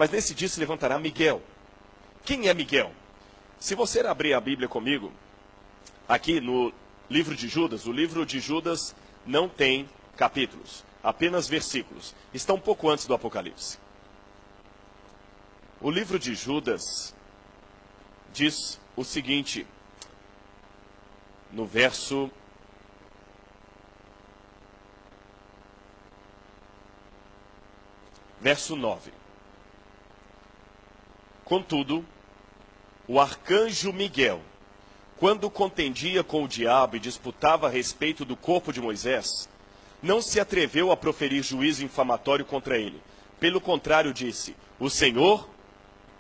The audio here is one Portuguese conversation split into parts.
Mas nesse dia se levantará Miguel. Quem é Miguel? Se você abrir a Bíblia comigo, aqui no livro de Judas, o livro de Judas não tem capítulos, apenas versículos. Está um pouco antes do Apocalipse. O livro de Judas diz o seguinte, no verso 9. Contudo, o arcanjo Miguel, quando contendia com o diabo e disputava a respeito do corpo de Moisés, não se atreveu a proferir juízo infamatório contra ele. Pelo contrário, disse, o Senhor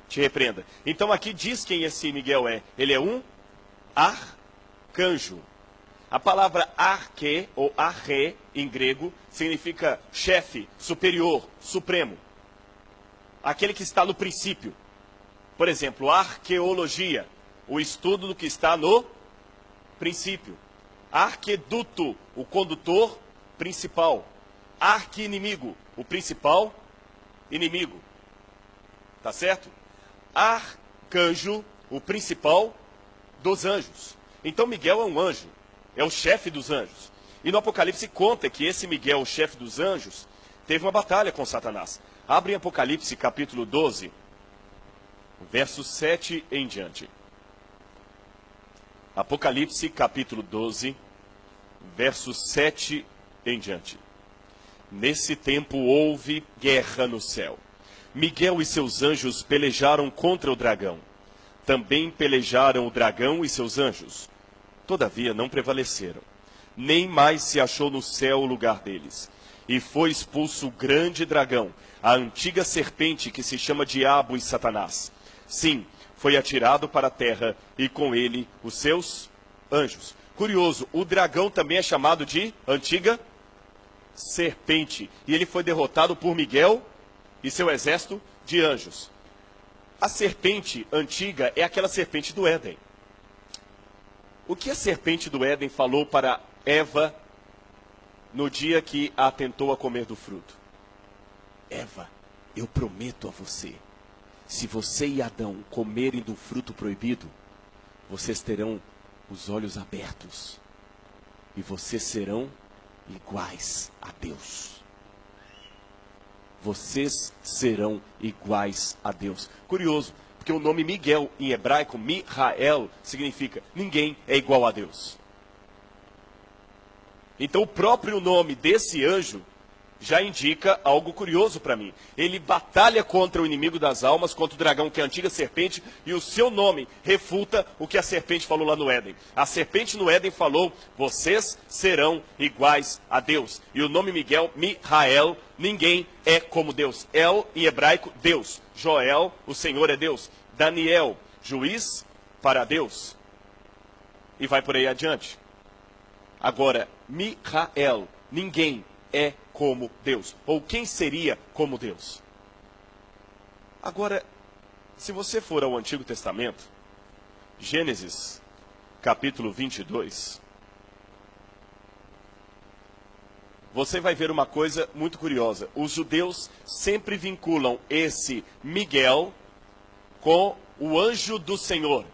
te repreenda. Então aqui diz quem esse Miguel é. Ele é um arcanjo. A palavra arque, ou arre, em grego, significa chefe, superior, supremo. Aquele que está no princípio. Por exemplo, arqueologia, o estudo do que está no princípio. Arqueduto, o condutor principal. Arqui-inimigo, o principal inimigo. Tá certo? Arcanjo, o principal dos anjos. Então Miguel é um anjo, é o chefe dos anjos. E no Apocalipse conta que esse Miguel, o chefe dos anjos, teve uma batalha com Satanás. Abre em Apocalipse capítulo 12, verso 7 em diante. Apocalipse capítulo 12, verso 7 em diante. Nesse tempo houve guerra no céu. Miguel e seus anjos pelejaram contra o dragão. Também pelejaram o dragão e seus anjos. Todavia não prevaleceram. Nem mais se achou no céu o lugar deles. E foi expulso o grande dragão, a antiga serpente que se chama Diabo e Satanás. Sim, foi atirado para a terra e com ele os seus anjos. Curioso, o dragão também é chamado de antiga serpente. E ele foi derrotado por Miguel e seu exército de anjos. A serpente antiga é aquela serpente do Éden. O que a serpente do Éden falou para Eva no dia que a tentou a comer do fruto? Eva, eu prometo a você, se você e Adão comerem do fruto proibido, vocês terão os olhos abertos e vocês serão iguais a Deus. Vocês serão iguais a Deus. Curioso, porque o nome Miguel em hebraico, Mihael, significa ninguém é igual a Deus. Então o próprio nome desse anjo já indica algo curioso para mim. Ele batalha contra o inimigo das almas, contra o dragão, que é a antiga serpente, e o seu nome refuta o que a serpente falou lá no Éden. A serpente no Éden falou, vocês serão iguais a Deus. E o nome Miguel, Mihael, ninguém é como Deus. El, em hebraico, Deus. Joel, o Senhor é Deus. Daniel, juiz para Deus. E vai por aí adiante. Agora, Mihael, ninguém é como Deus. Ou quem seria como Deus? Agora, se você for ao Antigo Testamento, Gênesis, capítulo 22, você vai ver uma coisa muito curiosa. Os judeus sempre vinculam esse Miguel com o anjo do Senhor.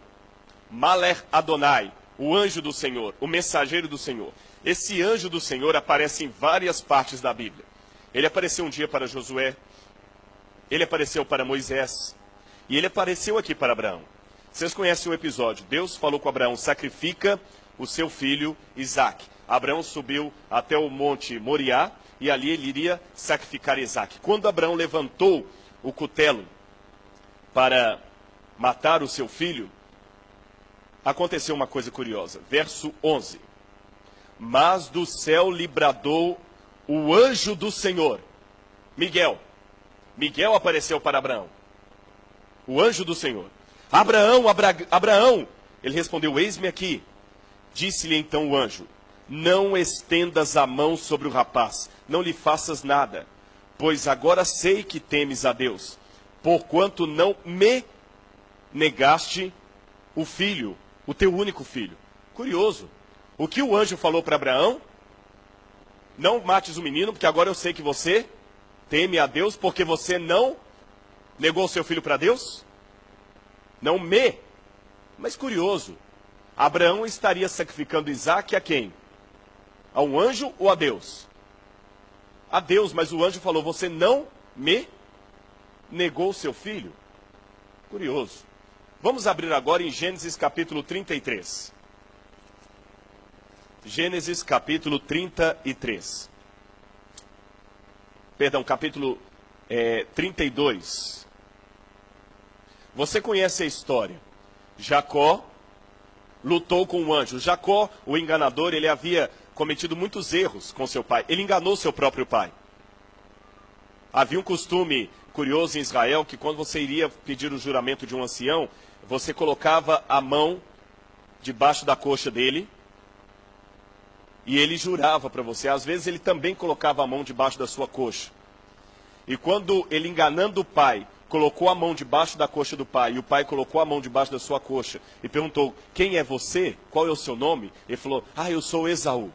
Malech Adonai, o anjo do Senhor, o mensageiro do Senhor. Esse anjo do Senhor aparece em várias partes da Bíblia. Ele apareceu um dia para Josué, ele apareceu para Moisés, e ele apareceu aqui para Abraão. Vocês conhecem o episódio. Deus falou com Abraão, sacrifica o seu filho Isaque. Abraão subiu até o monte Moriá, e ali ele iria sacrificar Isaque. Quando Abraão levantou o cutelo para matar o seu filho, aconteceu uma coisa curiosa. Verso 11. Mas do céu lhe bradou o anjo do Senhor. Miguel. Miguel apareceu para Abraão. O anjo do Senhor. Abraão, Abraão. Ele respondeu, eis-me aqui. Disse-lhe então o anjo, não estendas a mão sobre o rapaz, não lhe faças nada, pois agora sei que temes a Deus, porquanto não me negaste o filho, o teu único filho. Curioso. O que o anjo falou para Abraão? Não mates o menino, porque agora eu sei que você teme a Deus, porque você não Negou seu filho para Deus? Não me. Mas curioso, Abraão estaria sacrificando Isaque a quem? A um anjo ou a Deus? A Deus, mas o anjo falou, você não me negou seu filho? Curioso. Vamos abrir agora em Gênesis capítulo 33. Gênesis capítulo 33. Perdão, capítulo 32. Você conhece a história. Jacó lutou com o anjo. Jacó, o enganador, ele havia cometido muitos erros com seu pai. Ele enganou seu próprio pai. Havia um costume curioso em Israel que quando você iria pedir o juramento de um ancião, você colocava a mão debaixo da coxa dele e ele jurava para você. Às vezes ele também colocava a mão debaixo da sua coxa. E quando ele, enganando o pai, colocou a mão debaixo da coxa do pai, e o pai colocou a mão debaixo da sua coxa, e perguntou, quem é você? Qual é o seu nome? Ele falou, eu sou Esaú.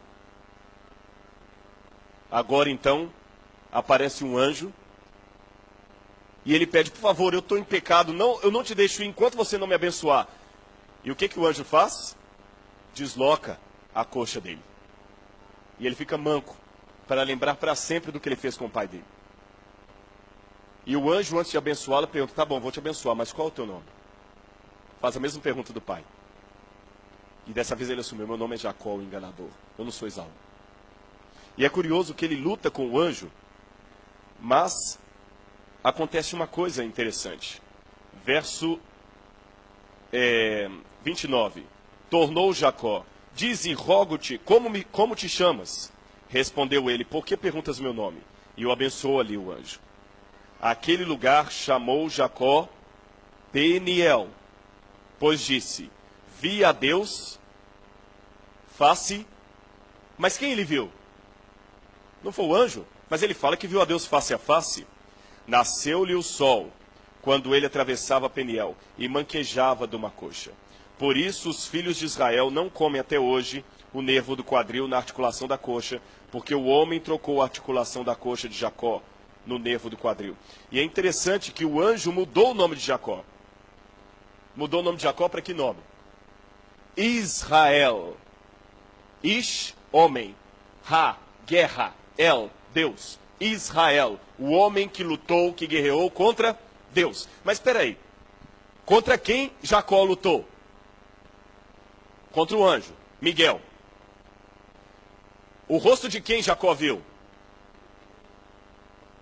Agora então, aparece um anjo, e ele pede, por favor, eu estou em pecado, eu não te deixo ir enquanto você não me abençoar. E o que o anjo faz? Desloca a coxa dele. E ele fica manco, para lembrar para sempre do que ele fez com o pai dele. E o anjo, antes de abençoá-lo, pergunta, tá bom, vou te abençoar, mas qual é o teu nome? Faz a mesma pergunta do pai. E dessa vez ele assumiu, meu nome é Jacó, o enganador, eu não sou Esaú. E é curioso que ele luta com o anjo, mas acontece uma coisa interessante. Verso 29. Tornou Jacó, dize, rogo-te, como te chamas? Respondeu ele, por que perguntas meu nome? E o abençoou ali o anjo. Aquele lugar chamou Jacó Peniel, pois disse, vi a Deus face, mas quem ele viu? Não foi o anjo, mas ele fala que viu a Deus face a face. Nasceu-lhe o sol, quando ele atravessava Peniel, e manquejava de uma coxa. Por isso os filhos de Israel não comem até hoje o nervo do quadril na articulação da coxa, porque o homem trocou a articulação da coxa de Jacó no nervo do quadril. E é interessante que o anjo mudou o nome de Jacó. Mudou o nome de Jacó para que nome? Israel. Ish, homem. Ha, guerra. El, Deus. Israel, o homem que lutou, que guerreou contra Deus. Mas espera aí. Contra quem Jacó lutou? Contra o anjo, Miguel. O rosto de quem Jacó viu?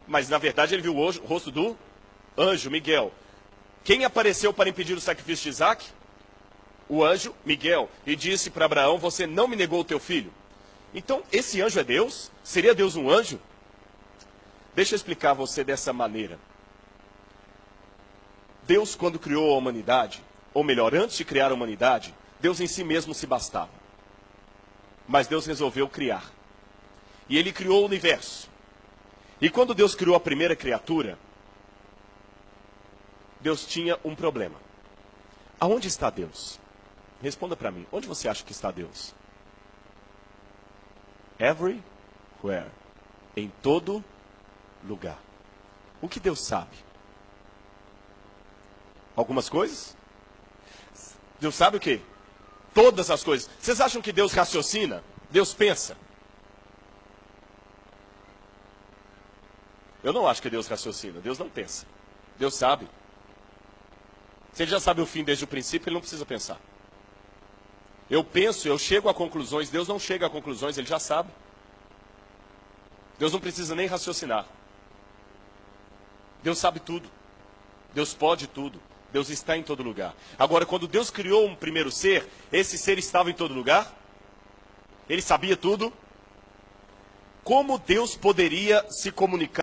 Mas na verdade ele viu o rosto do anjo, Miguel. Quem apareceu para impedir o sacrifício de Isaque? O anjo, Miguel. E disse para Abraão, você não me negou o teu filho. Então, esse anjo é Deus? Seria Deus um anjo? Deixa eu explicar a você dessa maneira. Deus, quando criou a humanidade, ou melhor, antes de criar a humanidade, Deus em si mesmo se bastava. Mas Deus resolveu criar. E ele criou o universo. E quando Deus criou a primeira criatura, Deus tinha um problema. Aonde está Deus? Responda para mim, onde você acha que está Deus? Everywhere. Em todo lugar. O que Deus sabe? Algumas coisas? Deus sabe o quê? Todas as coisas. Vocês acham que Deus raciocina? Deus pensa? Eu não acho que Deus raciocina. Deus não pensa. Deus sabe. Se ele já sabe o fim desde o princípio, ele não precisa pensar. Eu penso, eu chego a conclusões. Deus não chega a conclusões, ele já sabe. Deus não precisa nem raciocinar. Deus sabe tudo. Deus pode tudo. Deus está em todo lugar. Agora, quando Deus criou um primeiro ser, esse ser estava em todo lugar? Ele sabia tudo? Como Deus poderia se comunicar